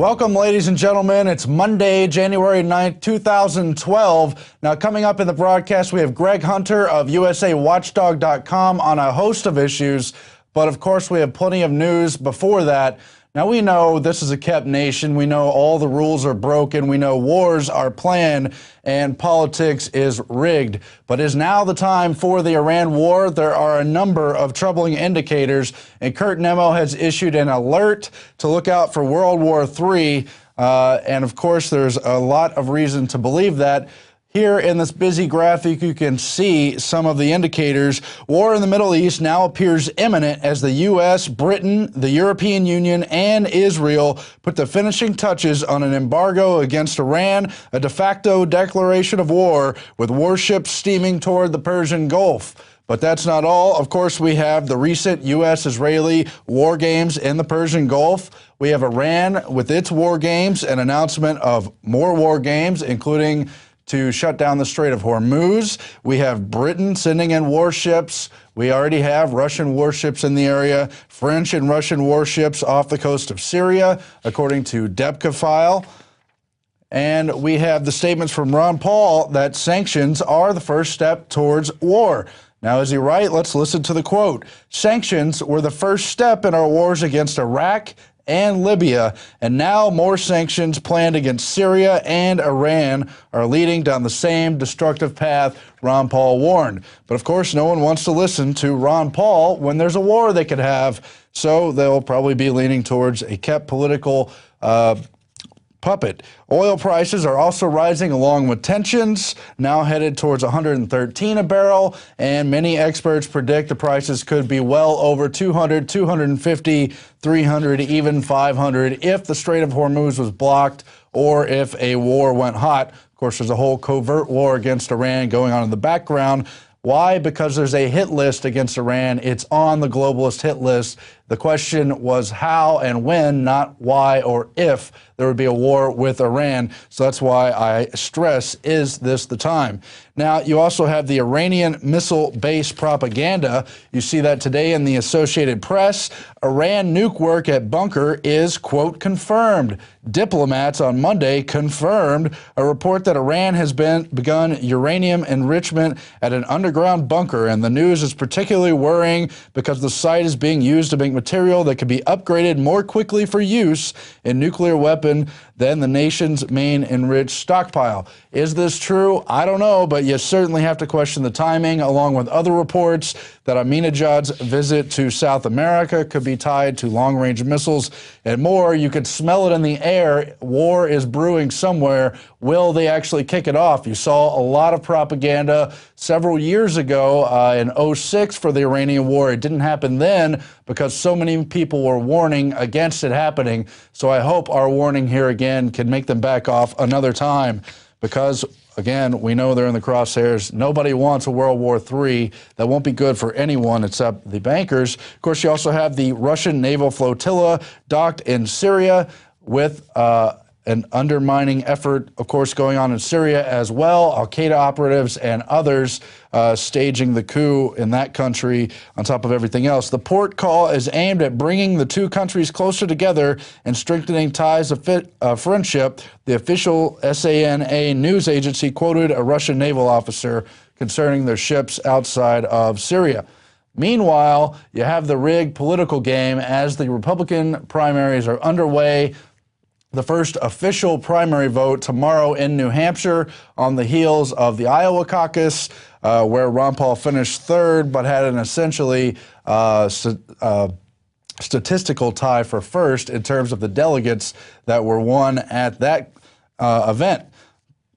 Welcome, ladies and gentlemen. It's Monday, January 9th, 2012. Now, coming up in the broadcast, we have Greg Hunter of USAWatchdog.com on a host of issues, but of course, we have plenty of news before that. Now, we know this is a kept nation. We know all the rules are broken. We know wars are planned and politics is rigged. But is now the time for the Iran war? There are a number of troubling indicators, and Kurt Nemo has issued an alert to look out for World War III. And of course, there's a lot of reason to believe that. Here in this busy graphic, you can see some of the indicators. War in the Middle East now appears imminent as the U.S., Britain, the European Union, and Israel put the finishing touches on an embargo against Iran, a de facto declaration of war with warships steaming toward the Persian Gulf. But that's not all. Of course, we have the recent U.S.-Israeli war games in the Persian Gulf. We have Iran with its war games, an announcement of more war games, including to shut down the Strait of Hormuz. We have Britain sending in warships. We already have Russian warships in the area, French and Russian warships off the coast of Syria, according to Debka file. And we have the statements from Ron Paul that sanctions are the first step towards war. Now, is he right? Let's listen to the quote. Sanctions were the first step in our wars against Iraq and Libya, and now more sanctions planned against Syria and Iran are leading down the same destructive path Ron Paul warned. But of course, no one wants to listen to Ron Paul when there's a war they could have, so they'll probably be leaning towards a kept political puppet. Oil prices are also rising along with tensions, now headed towards 113 a barrel, and many experts predict the prices could be well over 200, 250, 300, even 500 if the Strait of Hormuz was blocked or if a war went hot. Of course, there's a whole covert war against Iran going on in the background. Why? Because there's a hit list against Iran. It's on the globalist hit list. The question was how and when, not why or if there would be a war with Iran. So that's why I stress, is this the time? Now, you also have the Iranian missile-based propaganda. You see that today in the Associated Press. Iran nuke work at bunker is, quote, confirmed. Diplomats on Monday confirmed a report that Iran has begun uranium enrichment at an underground bunker. And the news is particularly worrying because the site is being used to make material that could be upgraded more quickly for use in nuclear weapon than the nation's main enriched stockpile. Is this true? I don't know, but you certainly have to question the timing, along with other reports that Ahmadinejad's visit to South America could be tied to long-range missiles and more. You could smell it in the air. War is brewing somewhere. Will they actually kick it off? You saw a lot of propaganda several years ago in 2006 for the Iranian war. It didn't happen then because so many people were warning against it happening. So I hope our warning here again can make them back off another time because, again, we know they're in the crosshairs. Nobody wants a World War III. That won't be good for anyone except the bankers. Of course, you also have the Russian naval flotilla docked in Syria with an undermining effort, of course, going on in Syria as well. Al-Qaeda operatives and others staging the coup in that country on top of everything else. The port call is aimed at bringing the two countries closer together and strengthening ties of friendship. The official SANA news agency quoted a Russian naval officer concerning their ships outside of Syria. Meanwhile, you have the rigged political game as the Republican primaries are underway. The first official primary vote tomorrow in New Hampshire on the heels of the Iowa caucus, where Ron Paul finished third but had an essentially statistical tie for first in terms of the delegates that were won at that event.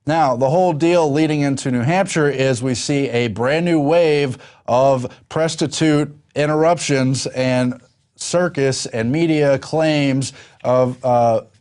Now, the whole deal leading into New Hampshire is we see a brand new wave of prostitute interruptions and circus and media claims of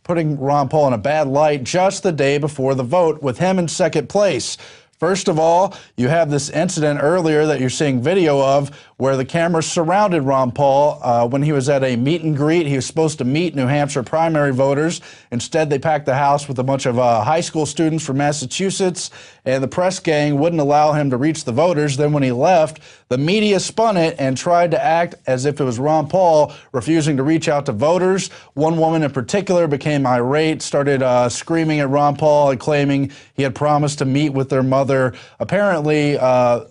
putting Ron Paul in a bad light just the day before the vote, with him in second place. First of all, you have this incident earlier that you're seeing video of where the cameras surrounded Ron Paul when he was at a meet and greet. He was supposed to meet New Hampshire primary voters. Instead, they packed the house with a bunch of high school students from Massachusetts, and the press gang wouldn't allow him to reach the voters. Then when he left, the media spun it and tried to act as if it was Ron Paul refusing to reach out to voters. One woman in particular became irate, started screaming at Ron Paul and claiming he had promised to meet with their mother. Apparently,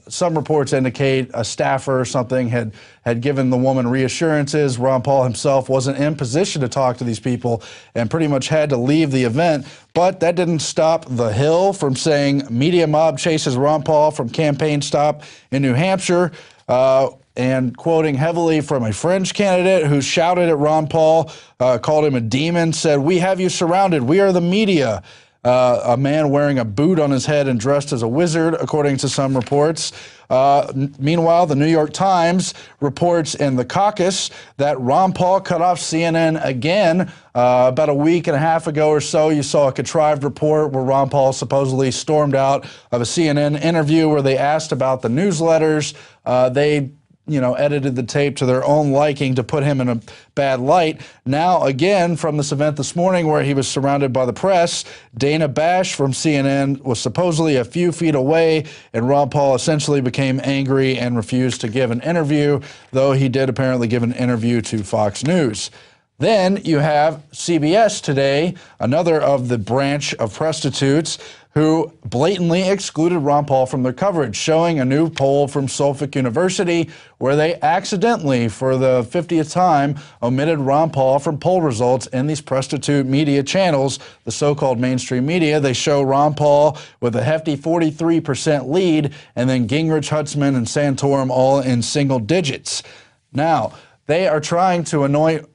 some reports indicate a staffer or something had given the woman reassurances. Ron Paul himself wasn't in position to talk to these people and pretty much had to leave the event. But that didn't stop The Hill from saying media mob chases Ron Paul from campaign stop in New Hampshire. And quoting heavily from a French candidate who shouted at Ron Paul, called him a demon, said, "We have you surrounded. We are the media." A man wearing a boot on his head and dressed as a wizard, according to some reports. Meanwhile, the New York Times reports in the caucus that Ron Paul cut off CNN again. About a week and a half ago or so, you saw a contrived report where Ron Paul supposedly stormed out of a CNN interview where they asked about the newsletters. They edited the tape to their own liking to put him in a bad light. Now, again, from this event this morning where he was surrounded by the press, Dana Bash from CNN was supposedly a few feet away, and Ron Paul essentially became angry and refused to give an interview, though he did apparently give an interview to Fox News. Then you have CBS today, another of the branch of prostitutes who blatantly excluded Ron Paul from their coverage, showing a new poll from Suffolk University where they accidentally, for the 50th time, omitted Ron Paul from poll results in these prostitute media channels, the so-called mainstream media. They show Ron Paul with a hefty 43% lead, and then Gingrich, Huntsman, and Santorum all in single digits. Now, they are trying to anoint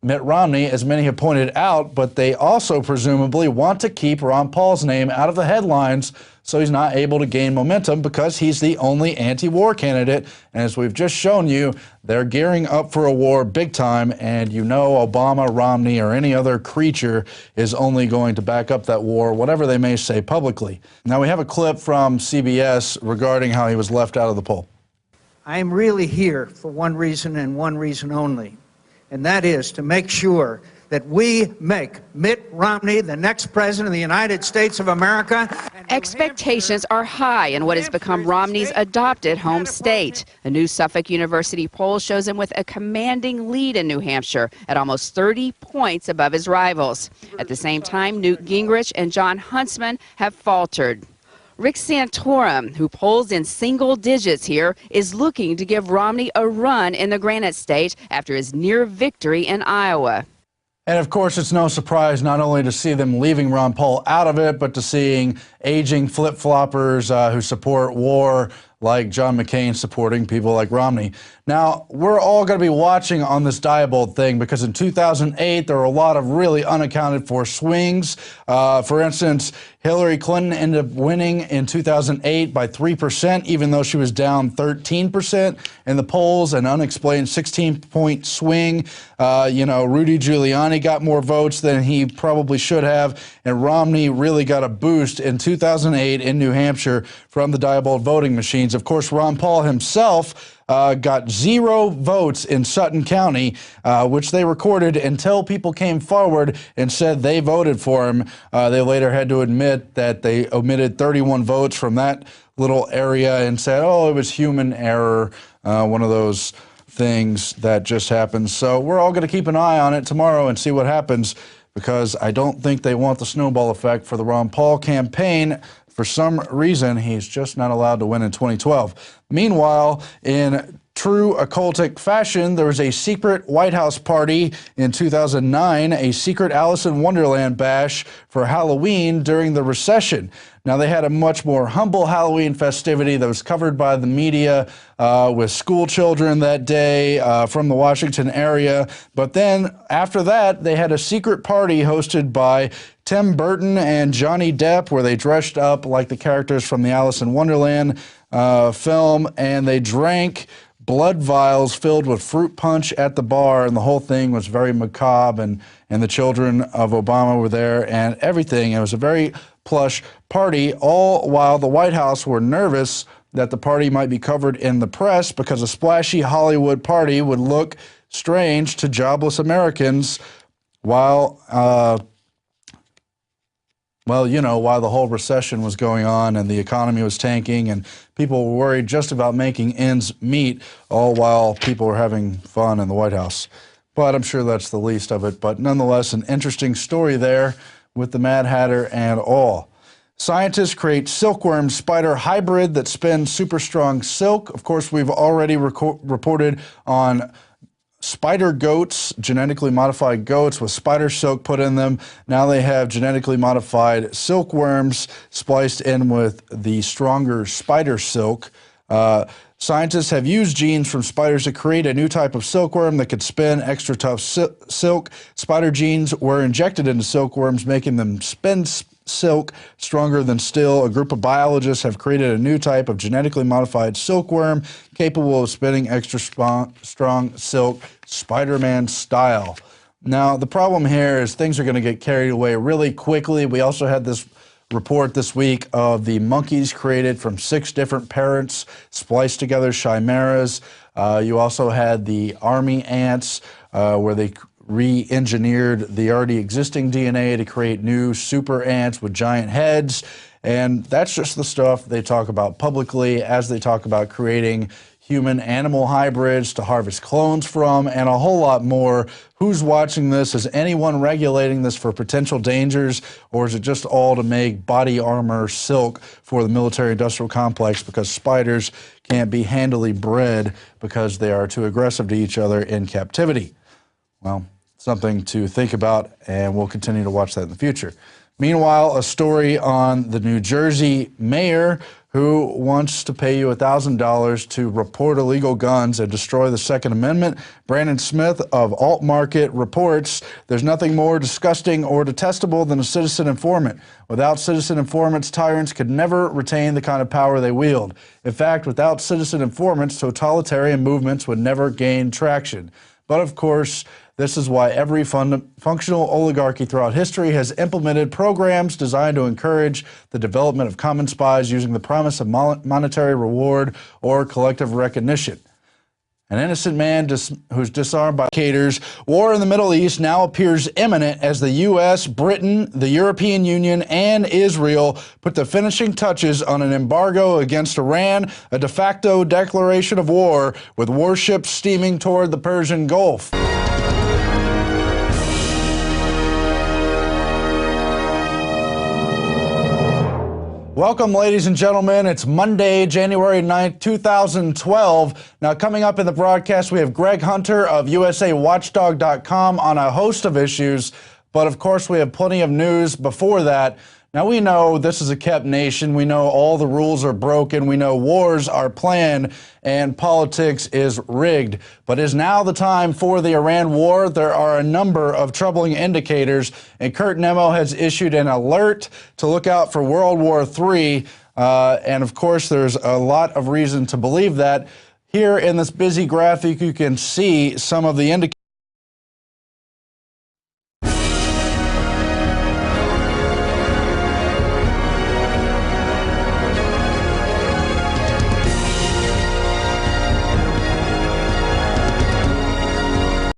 Mitt Romney, as many have pointed out, but they also presumably want to keep Ron Paul's name out of the headlines so he's not able to gain momentum because he's the only anti-war candidate. And as we've just shown you, they're gearing up for a war big time, and you know Obama, Romney, or any other creature is only going to back up that war, whatever they may say publicly. Now we have a clip from CBS regarding how he was left out of the poll. I'm really here for one reason and one reason only. And that is to make sure that we make Mitt Romney the next president of the United States of America. Expectations are high in what has become Romney's adopted home state. A new Suffolk University poll shows him with a commanding lead in New Hampshire at almost 30 points above his rivals. At the same time, Newt Gingrich and Jon Huntsman have faltered. Rick Santorum, who polls in single digits here, is looking to give Romney a run in the Granite State after his near victory in Iowa. And of course, it's no surprise not only to see them leaving Ron Paul out of it, but to seeing aging flip-floppers who support war, like John McCain supporting people like Romney. Now, we're all going to be watching on this Diebold thing because in 2008, there were a lot of really unaccounted for swings. For instance, Hillary Clinton ended up winning in 2008 by 3%, even though she was down 13% in the polls, an unexplained 16-point swing. Rudy Giuliani got more votes than he probably should have, and Romney really got a boost in 2008 in New Hampshire from the Diebold voting machines. Of course, Ron Paul himself got 0 votes in Sutton County, which they recorded until people came forward and said they voted for him. They later had to admit that they omitted 31 votes from that little area and said, oh, it was human error, one of those things that just happens. So we're all going to keep an eye on it tomorrow and see what happens, because I don't think they want the snowball effect for the Ron Paul campaign. For some reason, he's just not allowed to win in 2012. Meanwhile, in true occultic fashion, there was a secret White House party in 2009, a secret Alice in Wonderland bash for Halloween during the recession. Now, they had a much more humble Halloween festivity that was covered by the media with school children that day from the Washington area. But then after that, they had a secret party hosted by Tim Burton and Johnny Depp, where they dressed up like the characters from the Alice in Wonderland film, and they drank blood vials filled with fruit punch at the bar, and the whole thing was very macabre, and the children of Obama were there and everything. It was a very plush party, all while the White House were nervous that the party might be covered in the press because a splashy Hollywood party would look strange to jobless Americans while while the whole recession was going on and the economy was tanking and people were worried just about making ends meet, all while people were having fun in the White House. But I'm sure that's the least of it. But nonetheless, an interesting story there with the Mad Hatter and all. Scientists create silkworm spider hybrid that spins super strong silk. Of course, we've already reported on spider goats, genetically modified goats with spider silk put in them. Now they have genetically modified silkworms spliced in with the stronger spider silk. Scientists have used genes from spiders to create a new type of silkworm that could spin extra tough silk. Spider genes were injected into silkworms, making them spin silk stronger than steel. A group of biologists have created a new type of genetically modified silkworm capable of spinning extra strong silk, Spider-Man style. Now, the problem here is things are going to get carried away really quickly. We also had this report this week of the monkeys created from 6 different parents, spliced together chimeras. You also had the army ants where they re-engineered the already existing DNA to create new super ants with giant heads. And that's just the stuff they talk about publicly as they talk about creating human-animal hybrids to harvest clones from, and a whole lot more. Who's watching this? Is anyone regulating this for potential dangers, or is it just all to make body armor silk for the military-industrial complex because spiders can't be handily bred because they are too aggressive to each other in captivity? Well, something to think about, and we'll continue to watch that in the future. Meanwhile, a story on the New Jersey mayor who wants to pay you $1,000 to report illegal guns and destroy the Second Amendment. Brandon Smith of Alt Market reports there's nothing more disgusting or detestable than a citizen informant. Without citizen informants, tyrants could never retain the kind of power they wield. In fact, without citizen informants, totalitarian movements would never gain traction. But of course, this is why every functional oligarchy throughout history has implemented programs designed to encourage the development of common spies using the promise of monetary reward or collective recognition. An innocent man who's disarmed by dictators. War in the Middle East now appears imminent as the U.S., Britain, the European Union, and Israel put the finishing touches on an embargo against Iran, a de facto declaration of war, with warships steaming toward the Persian Gulf. Welcome, ladies and gentlemen. It's Monday, January 9th, 2012. Now, coming up in the broadcast, we have Greg Hunter of USAWatchdog.com on a host of issues, but of course, we have plenty of news before that. Now, we know this is a kept nation. We know all the rules are broken. We know wars are planned and politics is rigged. But is now the time for the Iran war? There are a number of troubling indicators, and Kurt Nemo has issued an alert to look out for World War III. And of course, there's a lot of reason to believe that. Here in this busy graphic, you can see some of the indicators